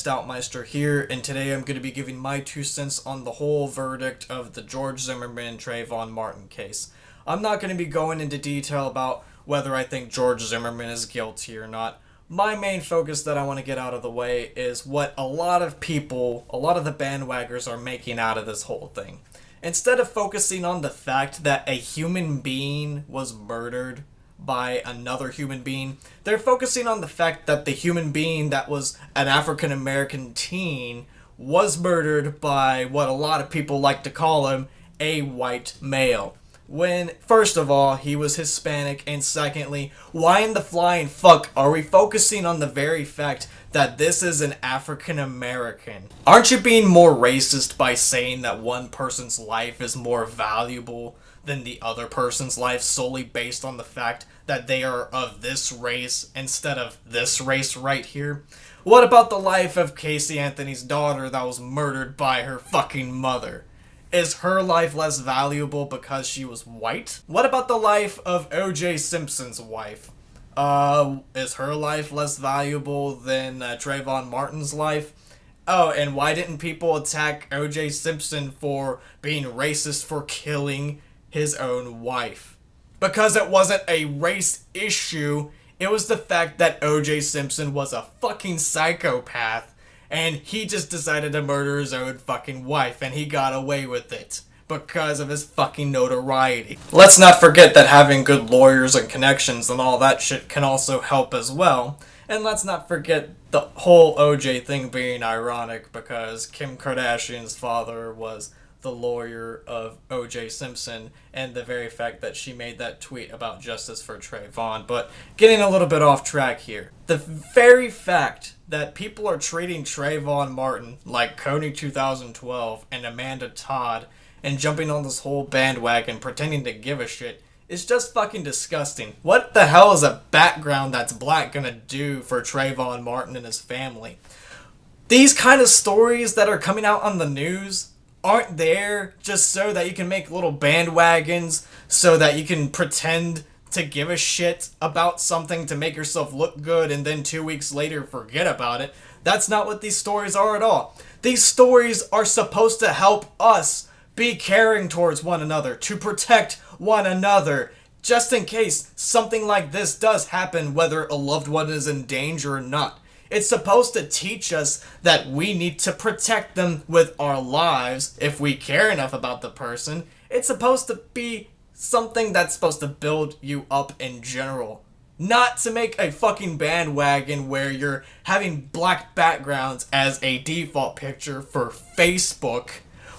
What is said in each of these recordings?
Stoutmeister here, and today I'm going to be giving my 2 cents on the whole verdict of the George Zimmerman Trayvon Martin case. I'm not going to be going into detail about whether I think George Zimmerman is guilty or not. My main focus that I want to get out of the way is what a lot of people, a lot of the bandwaggers are making out of this whole thing. Instead of focusing on the fact that a human being was murdered by another human being, they're focusing on the fact that the human being that was an African American teen was murdered by what a lot of people like to call him a white male. When, first of all, he was Hispanic, and secondly, why in the flying fuck are we focusing on the very fact that this is an African American? Aren't you being more racist by saying that one person's life is more valuable than the other person's life solely based on the fact that they are of this race instead of this race right here? What about the life of Casey Anthony's daughter that was murdered by her fucking mother? Is her life less valuable because she was white? What about the life of O.J. Simpson's wife? Is her life less valuable than Trayvon Martin's life? Oh, and why didn't people attack O.J. Simpson for being racist for killing his own wife? Because it wasn't a race issue, it was the fact that O.J. Simpson was a fucking psychopath, and he just decided to murder his own fucking wife, and he got away with it because of his fucking notoriety. Let's not forget that having good lawyers and connections and all that shit can also help as well. And let's not forget the whole OJ thing being ironic because Kim Kardashian's father was the lawyer of O.J. Simpson, and the very fact that she made that tweet about justice for Trayvon. But getting a little bit off track here. The very fact that people are treating Trayvon Martin like Coney 2012 and Amanda Todd and jumping on this whole bandwagon pretending to give a shit is just fucking disgusting. What the hell is a background that's black gonna do for Trayvon Martin and his family? These kind of stories that are coming out on the news aren't there just so that you can make little bandwagons, so that you can pretend to give a shit about something to make yourself look good and then 2 weeks later forget about it. That's not what these stories are at all. These stories are supposed to help us be caring towards one another, to protect one another, just in case something like this does happen, whether a loved one is in danger or not. It's supposed to teach us that we need to protect them with our lives if we care enough about the person. It's supposed to be something that's supposed to build you up in general. Not to make a fucking bandwagon where you're having black backgrounds as a default picture for Facebook,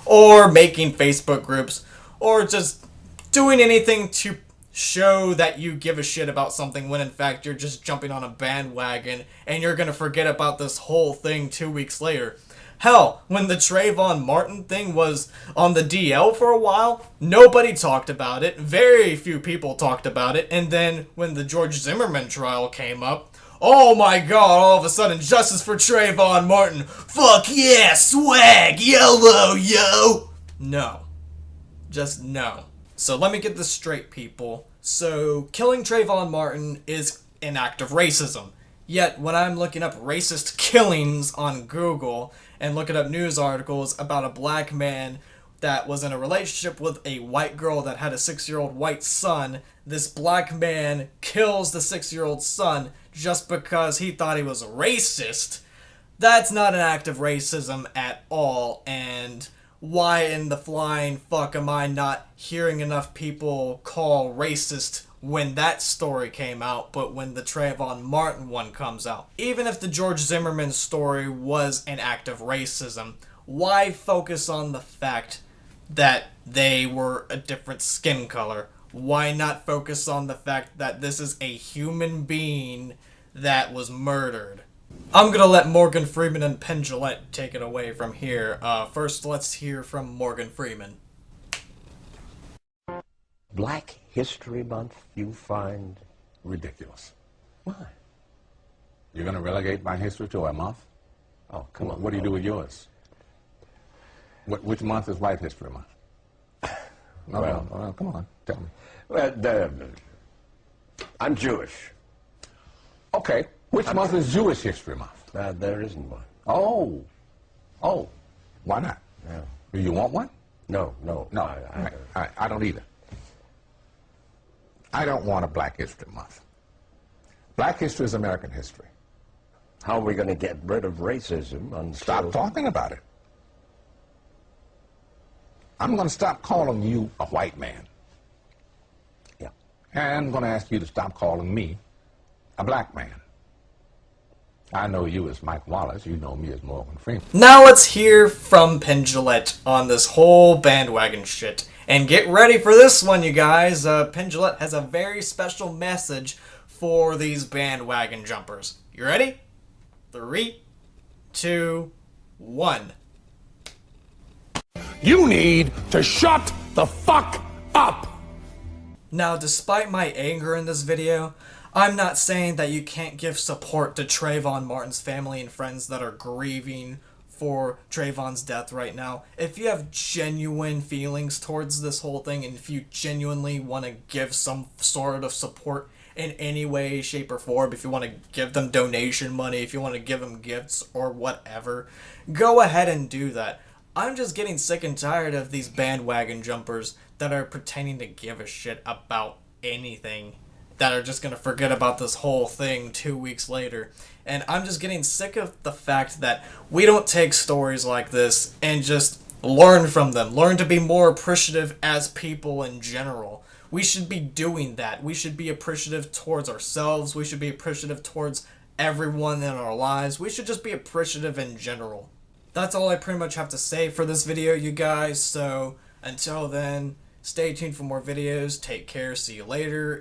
or making Facebook groups, or just doing anything to show that you give a shit about something when in fact you're just jumping on a bandwagon and you're gonna forget about this whole thing 2 weeks later. Hell, when the Trayvon Martin thing was on the DL for a while, nobody talked about it, very few people talked about it, and then when the George Zimmerman trial came up, oh my god, all of a sudden, justice for Trayvon Martin, fuck yeah, swag, YOLO, yo! No. Just no. So let me get this straight, people. So, killing Trayvon Martin is an act of racism. Yet, when I'm looking up racist killings on Google and looking up news articles about a black man that was in a relationship with a white girl that had a 6-year-old white son, this black man kills the 6-year-old son just because he thought he was racist, that's not an act of racism at all. And why in the flying fuck am I not hearing enough people call racist when that story came out, but when the Trayvon Martin one comes out? Even if the George Zimmerman story was an act of racism, why focus on the fact that they were a different skin color? Why not focus on the fact that this is a human being that was murdered? I'm gonna let Morgan Freeman and Penn Jillette take it away from here. First, let's hear from Morgan Freeman. Black History Month you find ridiculous. Why? You're going to relegate my history to a month? Oh, come on. What do you do with yours? Which month is White History Month? No, well, come on, tell me. Well, I'm Jewish. Okay, which month is Jewish History Month? There isn't one. Oh. Oh. Why not? Yeah. Do you want one? No, no. No, I don't either. I don't want a Black History Month. Black history is American history. How are we going to get rid of racism until... Stop talking about it. I'm going to stop calling you a white man. Yeah. And I'm going to ask you to stop calling me a black man. I know you as Mike Wallace. You know me as Morgan Freeman. Now let's hear from Penn Jillette on this whole bandwagon shit. And get ready for this one, you guys. Penn Jillette has a very special message for these bandwagon jumpers. You ready? 3, 2, 1. You need to shut the fuck up! Now, despite my anger in this video, I'm not saying that you can't give support to Trayvon Martin's family and friends that are grieving for Trayvon's death right now. If you have genuine feelings towards this whole thing, and if you genuinely want to give some sort of support in any way, shape, or form, if you want to give them donation money, if you want to give them gifts or whatever, go ahead and do that. I'm just getting sick and tired of these bandwagon jumpers that are pretending to give a shit about anything, that are just going to forget about this whole thing 2 weeks later. And I'm just getting sick of the fact that we don't take stories like this and just learn from them. Learn to be more appreciative as people in general. We should be doing that. We should be appreciative towards ourselves. We should be appreciative towards everyone in our lives. We should just be appreciative in general. That's all I pretty much have to say for this video, you guys. So until then, stay tuned for more videos. Take care. See you later.